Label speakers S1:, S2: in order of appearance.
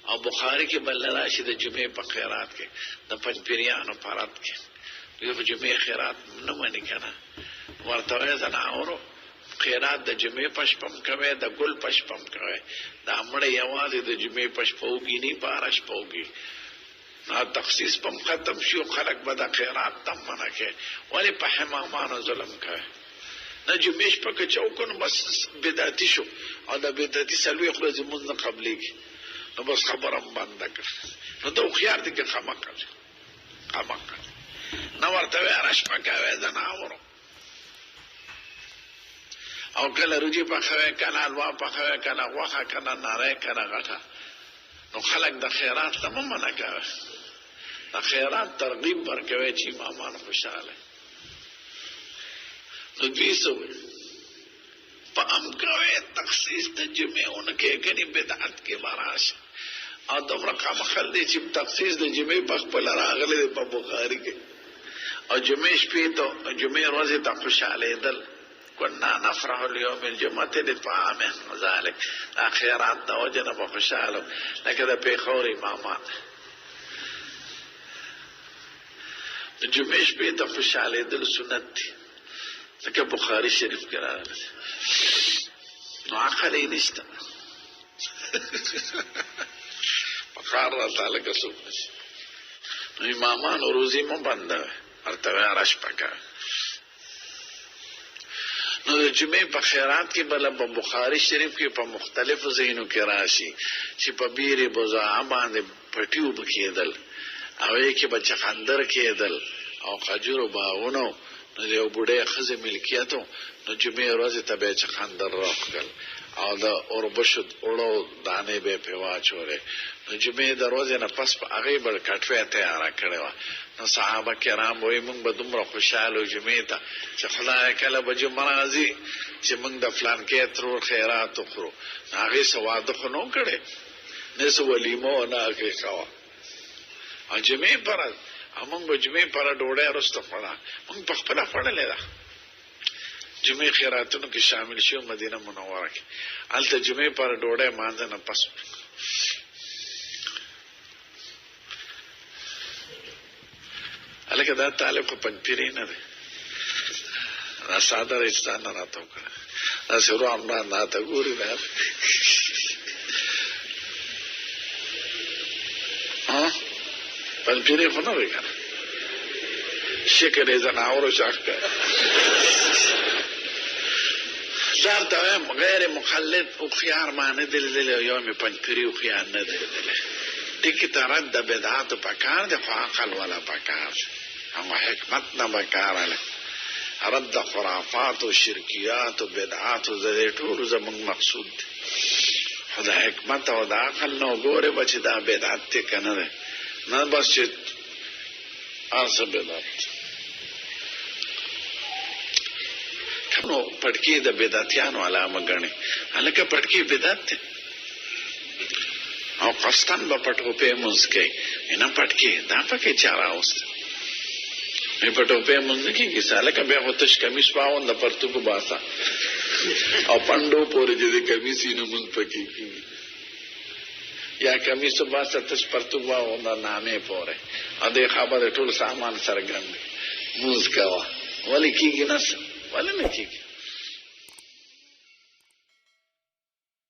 S1: او بخاری کې بل راشي د جمعې په خیرات کې د پنځپیرانو فرات کې یو جمعې خیرات نه مانی کنه ورته زناورو خیرات د جمعې پشپم کوي د ګل پشپم کوي د امړې یوازې د جمعې پشپوږي نه بارش پوږي نا تخصیص پم ختم شو خلق به د خیرات تم منه کې ولی په حمامانو ظلم کوي نه جمعې پکې چوکونو بس بدعتي شو او د بدعتي سلوي خو زمونږ نه قبليږي نو بس خبرم بند کړ نو دا خيار دي کې خمقه نو ورته راش پکاوي زناورو او کله روجي پخوي کله الوا پخوي کله غوخه کله ناره کله غټه نو خلق د خیرات ته منع کوي د خیرات ترغیب ورکوي چې امامان خوشاله نو دوی سوې په امکوي تخصیص د جمعهونه کې کني بدعت کې باراش او دومره کوم خلدي چې تخصیص د جمعې په خپل راغلي په بخاري کې او جمعې شپې ته جمعې ورځې ته خوشاله دل كنا نفرح اليوم الجمعة لطعام وذلك خيرات توجنا بخشالو لكذا بيخور امامان الجمعش بيتا خوشالي دل سنت لكن بخاري شريف كرا عقلي نشتا فقار تعالى كسوب امامان روزي مبنده ارتوى رش پکا نو د جمعې په خیرات کې بل په بخاری شریف کې په مختلفو ځایونو کې راشي چې په بیره بوزا باندې پټیو بکیدل او یې کې بچ خندر کېدل او خجورو باغونو نو یو بډې خزه ملکیتو نو جمعې ورځ ته به چ خندر راخل او دا اوربشد اورو دانه به په واچوره نو جمعې د ورځې نه پس په هغه بل کټوي تیار کړو نو صحابه کرام وای موږ به دومره خوشاله جمعې ته چې خدای کله به جمعه راځي چې موږ د فلان کې تر خیرات وکړو هغه سواده خو نو کړي نه سو ولیمو نه کې کاوه ا جمعې پر موږ به جمعې پر ډوډۍ ورسته خورا موږ په خپل خړلې ده جمعې خیراتونو کې شامل شو مدینه منوره کې الته جمعې پر ډوډۍ مانځه نه پس الکه دا طالب په پنځپیری نه ده دا ساده رښتان نه راته وکړه دا سره امر نه ته ګوري نه ها پنځپیری خو نه وکړه شکر یې زناورو شاکه زار ته غیر مخلد او خيار معنی دل یوم پنځپیری او خيار نه دل دغه ترد د بدعات په کار د عقل ولا په کار او حکمت نه وکړاله رد خرافات او شرکیات او بدعات او زړه ټول زموږ مقصود خدای حکمت او د عقل نو ګوره بچ دا بدعت ته کنه نه بس چې ارسه بدعت نو پټکی د بدعتیانو علامه غني الکه پټکی بدعت او قصدن با پټو په مسکه نه پټکی دا پکې چاره اوست مې پټو په مسکه کې ساله کبه هوتش کمیس پاون د پرتګو باسا او پندو پورې دې کمیسې نه مون پکې یا کمیس باسا تش پرتګو او نامې پورې ا دې خبره ټول سامان سره ګرځي موږ کاوه ولی کېږي نه ولی نه کېږي